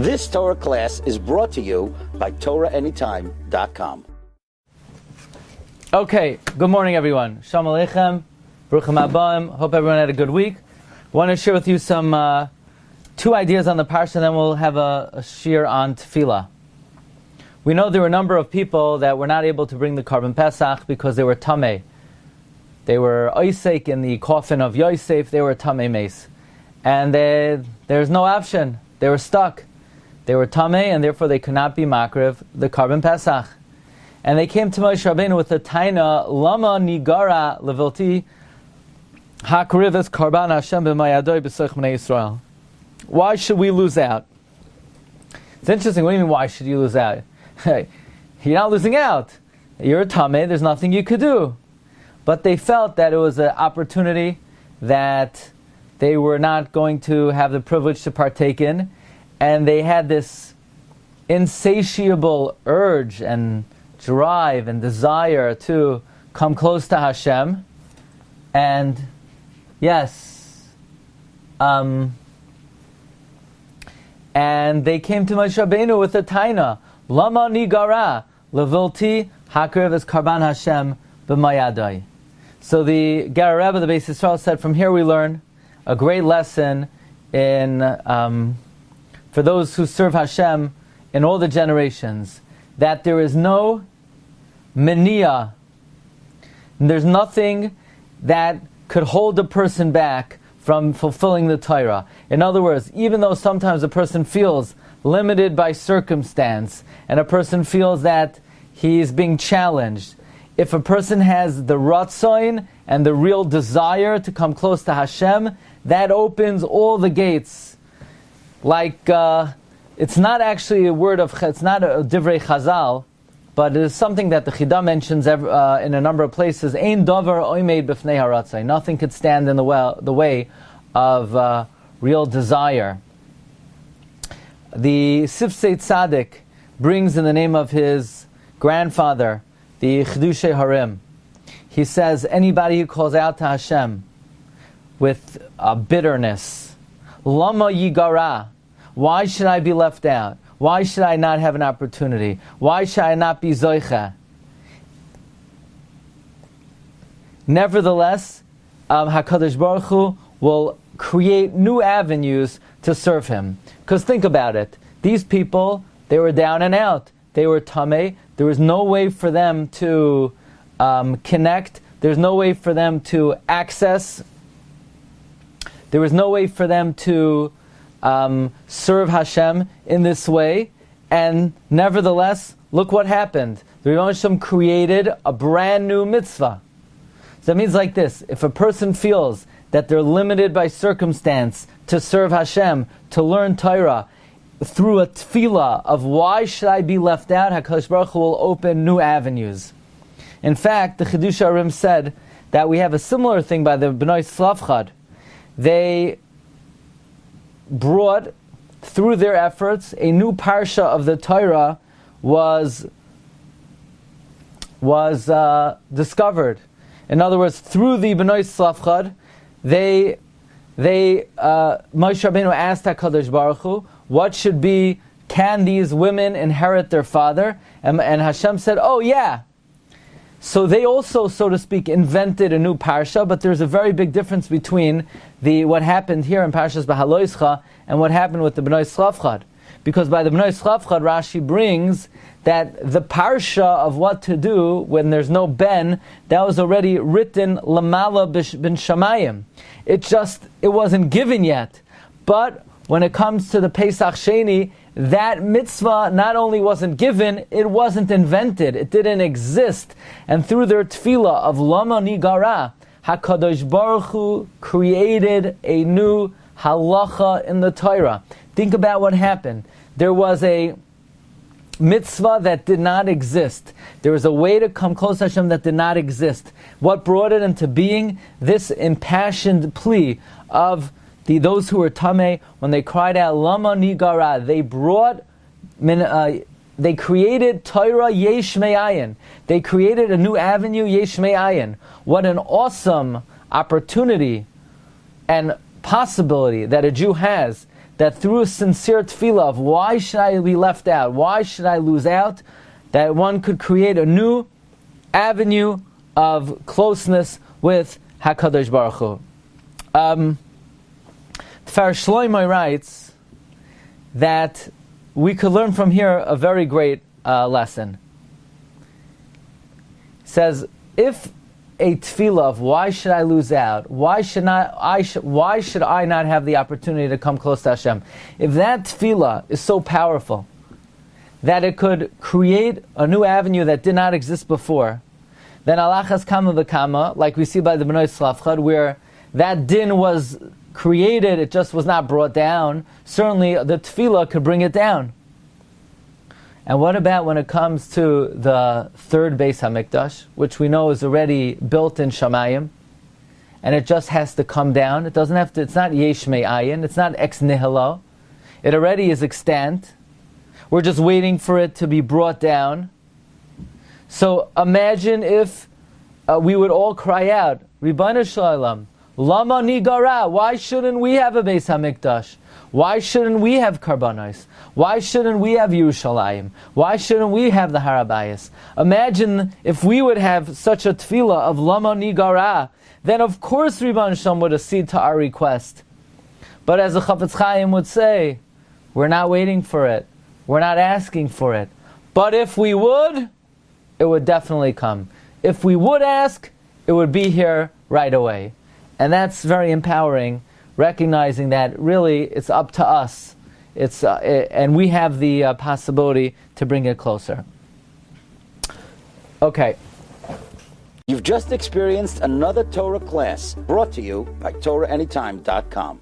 This Torah class is brought to you by TorahAnytime.com. Okay, good morning everyone. Shalom Aleichem, Baruchim Abbaim. Hope everyone had a good week. I want to share with you some two ideas on the Parsha, and then we'll have a shiur on Tefillah. We know there were a number of people that were not able to bring the Karban Pesach because they were Tameh. They were Oisek in the coffin of Yosef, they were Tameh Meis. And there's no option. They were stuck. They were Tameh, and therefore they could not be Makriv, the Karban Pesach. And they came to Moshe Rabbeinu with the Taina, Lama Nigara Levilti Hakrivas Karban Hashem b'mayadoi b'soich b'nei Yisrael. Why should we lose out? It's interesting. What do you mean, why should you lose out? You're not losing out. You're a Tameh, there's nothing you could do. But they felt that it was an opportunity that they were not going to have the privilege to partake in. And they had this insatiable urge and drive and desire to come close to Hashem. And yes, and they came to Moshe Rabbeinu with a taina, Lama nigara levilti hakriv es karban Hashem b'mayadai. So the Ger Rebbe, the Beis Yisrael, said, from here we learn a great lesson in for those who serve Hashem in all the generations, that there is no mania, there's nothing that could hold a person back from fulfilling the Torah. In other words, even though sometimes a person feels limited by circumstance, and a person feels that he is being challenged, if a person has the ratzoin and the real desire to come close to Hashem, that opens all the gates. Like, it's not actually a word of, it's not a divrei chazal, but it is something that the Chidah mentions in a number of places. Ein davar oimed b'fnei haratzai. Nothing could stand in the way of real desire. The Sifsei Tzaddik brings in the name of his grandfather, the Chiddushei Harim. He says, anybody who calls out to Hashem with bitterness, Lama yigara, why should I be left out? Why should I not have an opportunity? Why should I not be zoicha? Nevertheless, HaKadosh Baruch Hu will create new avenues to serve Him. Because think about it. These people, they were down and out. They were tameh. There was no way for them to connect. There's no way for them to access. There was no way for them to serve Hashem in this way. And nevertheless, look what happened. The Rebbe Hashem created a brand new mitzvah. So that means like this: if a person feels that they're limited by circumstance to serve Hashem, to learn Torah, through a tefillah of why should I be left out, HaKadosh Baruch Hu will open new avenues. In fact, the Chiddushei Harim said that we have a similar thing by the Bnei Slavchad. They brought, through their efforts, a new Parsha of the Torah was discovered. In other words, through the Bnei Slavchad, Moshe Rabbeinu asked HaKadosh Baruch Hu, what should be, can these women inherit their father? And Hashem said, oh yeah. So they also, so to speak, invented a new parsha, but there's a very big difference between what happened here in Parshas Behaloischa and what happened with the Bnei Slavchad. Because by the Bnei Slavchad, Rashi brings that the parsha of what to do when there's no ben, that was already written lamala bin shamayim. It wasn't given yet. But when it comes to the Pesach Sheni, that mitzvah not only wasn't given, it wasn't invented. It didn't exist. And through their tefillah of Lama Nigara, HaKadosh Baruch Hu created a new halacha in the Torah. Think about what happened. There was a mitzvah that did not exist. There was a way to come close to Hashem that did not exist. What brought it into being? This impassioned plea of those who were tameh, when they cried out Lama Nigara, they created Torah Yesh Me'ayin. They created a new avenue, Yesh Me'ayin. What an awesome opportunity and possibility that a Jew has, that through a sincere tefillah of why should I be left out, why should I lose out, that one could create a new avenue of closeness with HaKadosh Baruch Hu. Tfar Shlomo writes that we could learn from here a very great lesson. He says, if a tefillah of why should I lose out, why should I not have the opportunity to come close to Hashem, if that tefillah is so powerful that it could create a new avenue that did not exist before, then alachas kama v'kama, like we see by the Bnei Slavchad, where that din was created, it just was not brought down. Certainly the tefillah could bring it down. And what about when it comes to the third Beis HaMikdash, which we know is already built in Shamayim, and it just has to come down? It doesn't have to, it's not yesh me'ayin, it's not ex nihilo. It already is extant. We're just waiting for it to be brought down. So imagine if we would all cry out, Ribono Shel Olam, Lama Nigara, why shouldn't we have a Beis HaMikdash? Why shouldn't we have Karbanos? Why shouldn't we have Yerushalayim? Why shouldn't we have the Har HaBayis? Imagine if we would have such a tefillah of Lama Nigara, then of course Ribono Shel Olam would accede to our request. But as the Chafetz Chaim would say, we're not waiting for it. We're not asking for it. But if we would, it would definitely come. If we would ask, it would be here right away. And that's very empowering, recognizing that really it's up to us. And we have the possibility to bring it closer. Okay. You've just experienced another Torah class brought to you by TorahAnytime.com.